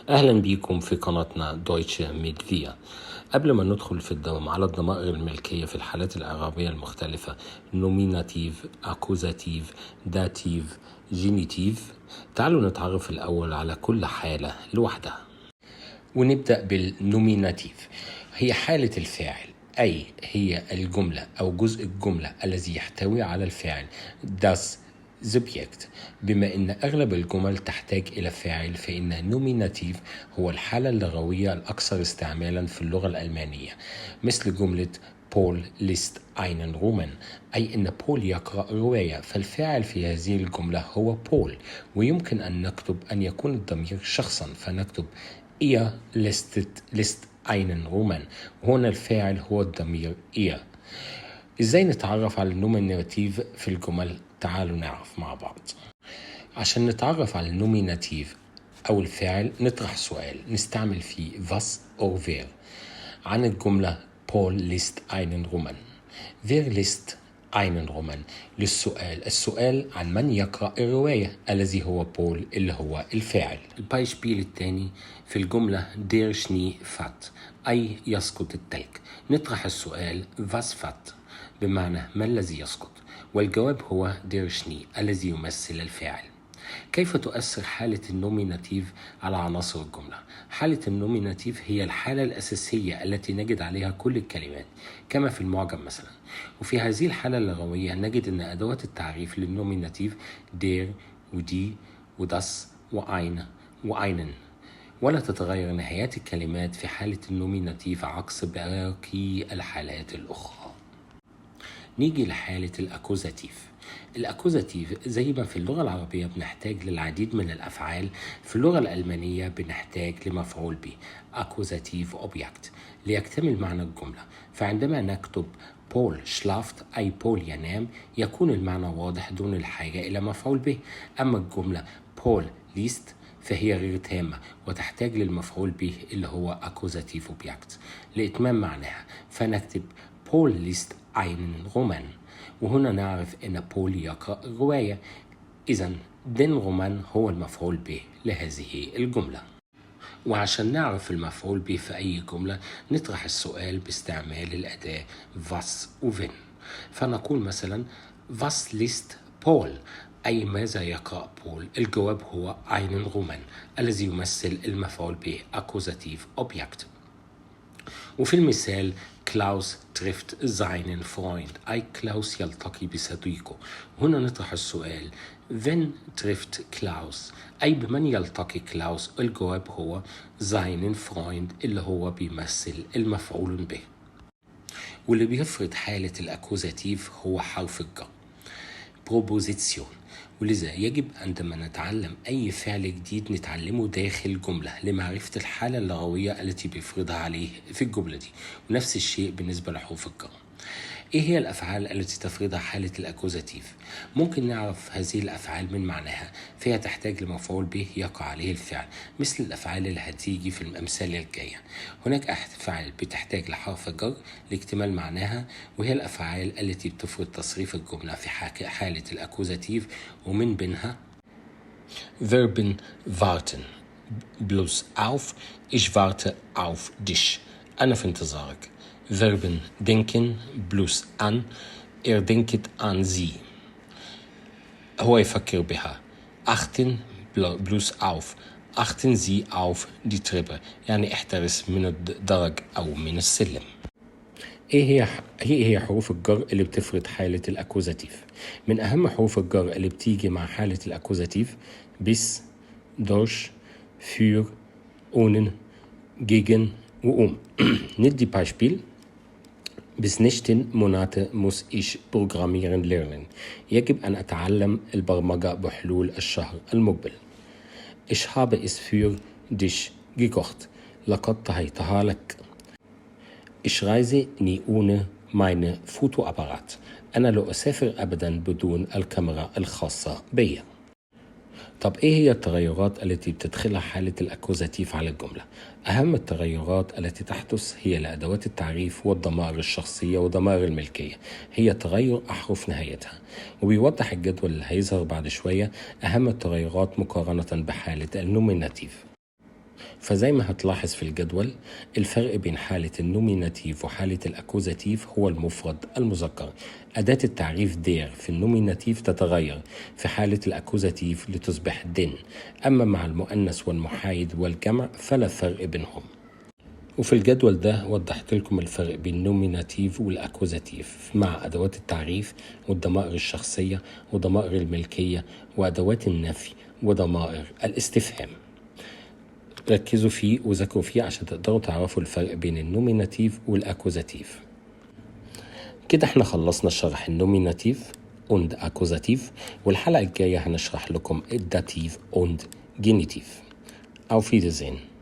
أهلا بيكم في قناتنا دويتشه ميدفيا. قبل ما ندخل في الدوام على الضمائر الملكية في الحالات الإعرابية المختلفة نوميناتيف، أكوزاتيف، داتيف، جينيتيف، تعالوا نتعرف الأول على كل حالة لوحدها. ونبدأ بالنوميناتيف، هي حالة الفاعل، أي هي الجملة أو جزء الجملة الذي يحتوي على الفاعل das Subjekt. بما أن أغلب الجمل تحتاج إلى فاعل فإن النوميناتيف هو الحالة اللغوية الأكثر استعمالا في اللغة الألمانية، مثل جملة بول ليست einen رومان، أي أن بول يقرأ رواية، فالفاعل في هذه الجملة هو بول. ويمكن أن نكتب أن يكون الضمير شخصا فنكتب ihr lässt einen رومان، هنا الفاعل هو الضمير ihr. ازاي نتعرف على النوميناتيف في الجمل؟ تعالوا نعرف مع بعض. عشان نتعرف على النوميناتيف أو الفاعل نطرح سؤال نستعمل فيه was or wer عن الجملة بول ليست einen رومان. wer ليست einen رومان للسؤال، السؤال عن من يقرأ الرواية الذي هو بول اللي هو الفاعل. البايشبيل الثاني في الجملة دير شني فات، أي يسقط التلج. نطرح السؤال was فات بمعنى ما الذي يسقط، والجواب هو دير شني الذي يمثل الفاعل. كيف تؤثر حالة النوميناتيف على عناصر الجملة؟ حالة النوميناتيف هي الحالة الأساسية التي نجد عليها كل الكلمات كما في المعجم مثلا، وفي هذه الحالة اللغوية نجد أن أدوات التعريف للنوميناتيف دير ودي وداس وأين وأينن، ولا تتغير نهايات الكلمات في حالة النوميناتيف عكس باقي الحالات الأخرى. نيجي لحالة الأكوزاتيف. الأكوزاتيف زي ما في اللغة العربية بنحتاج للعديد من الأفعال، في اللغة الألمانية بنحتاج لمفعول به أكوزاتيف أوبجكت ليكتمل معنى الجملة. فعندما نكتب بول شلافت أي بول ينام يكون المعنى واضح دون الحاجة إلى مفعول به. أما الجملة بول ليست فهي غير تامة وتحتاج للمفعول به اللي هو أكوزاتيف أوبجكت لإتمام معناها، فنكتب بول ليست einen رومان، وهنا نعرف أن بول يقرأ الرواية، إذا دين رومان هو المفعول به لهذه الجملة. وعشان نعرف المفعول به في أي جملة نطرح السؤال باستعمال الأداة was وفين. فنقول مثلا was liest بول، أي ماذا يقرأ بول؟ الجواب هو einen رومان الذي يمثل المفعول به أكوزاتيف أوبجكت. وفي المثال كلاوس trifft seinen Freund، أي كلاوس يلتقي بصديقه. هنا نطرح السؤال when trifft كلاوس، أي بمن يلتقي كلاوس؟ الجواب هو seinen Freund اللي هو بيمثل المفعول به. واللي بيفرض حالة الأكوزاتيف هو حرف الجر بروبوزيسيون، ولذا يجب عندما نتعلم أي فعل جديد نتعلمه داخل جملة لمعرفة الحالة اللغوية التي بيفرضها عليه في الجملة دي، ونفس الشيء بالنسبة لحروف الجر. إيه هي الأفعال التي تفرضها حالة الأكوزاتيف؟ ممكن نعرف هذه الأفعال من معناها، فهي تحتاج لمفعول به يقع عليه الفعل، مثل الأفعال اللي هتيجي في الأمثال الجاية. هناك أفعال بتحتاج لحرف جر لاكتمال معناها، وهي الأفعال التي بتفرض تصريف الجملة في حالة الأكوزاتيف، ومن بينها Verben warten bloß auf ich warte auf dich، أنا في انتظارك. Verben denken bloß an denkt an sie، هو يفكر بها. achten bloß auf achten Sie auf die Treppe، يعني احترس من الدرج أو من السلم. ايه هي حروف الجر اللي بتفرض حالة الأكوزاتيف؟ من أهم حروف الجر اللي بتيجي مع حالة الأكوزاتيف bis durch für ohne gegen وum. ندي Beispiel. Bis nächsten Monate muss ich programmieren lernen، يجب أن أتعلم البرمجة بحلول الشهر المقبل. Ich habe es für dich gekocht، لقد طهيتها لك. Ich reise nie ohne meine Fotoapparat، أنا لا أسافر أبدا بدون الكاميرا الخاصة بي. طب إيه هي التغيرات التي بتدخلها حالة الأكوزاتيف على الجملة؟ أهم التغيرات التي تحدث هي لأدوات التعريف والضمائر الشخصية وضمائر الملكية، هي تغير أحرف نهايتها. وبيوضح الجدول اللي هيظهر بعد شوية أهم التغيرات مقارنة بحالة النوميناتيف. فزي ما هتلاحظ في الجدول، الفرق بين حالة النوميناتيف وحالة الأكوزاتيف هو المفرد المذكر. أداة التعريف دير في النوميناتيف تتغير في حالة الأكوزاتيف لتصبح دن، أما مع المؤنث والمحايد والجمع فلا فرق بينهم. وفي الجدول ده وضحت لكم الفرق بين النوميناتيف والأكوزاتيف مع أدوات التعريف والضمائر الشخصية وضمائر الملكية وأدوات النفي وضمائر الاستفهام. ركزوا فيه وذاكروا فيه عشان تقدروا تعرفوا الفرق بين النوميناتيف والأكوزاتيف. كده احنا خلصنا شرح النوميناتيف und أكوزاتيف، والحلقة الجاية هنشرح لكم الداتيف und جينيتيف. Auf Wiedersehen.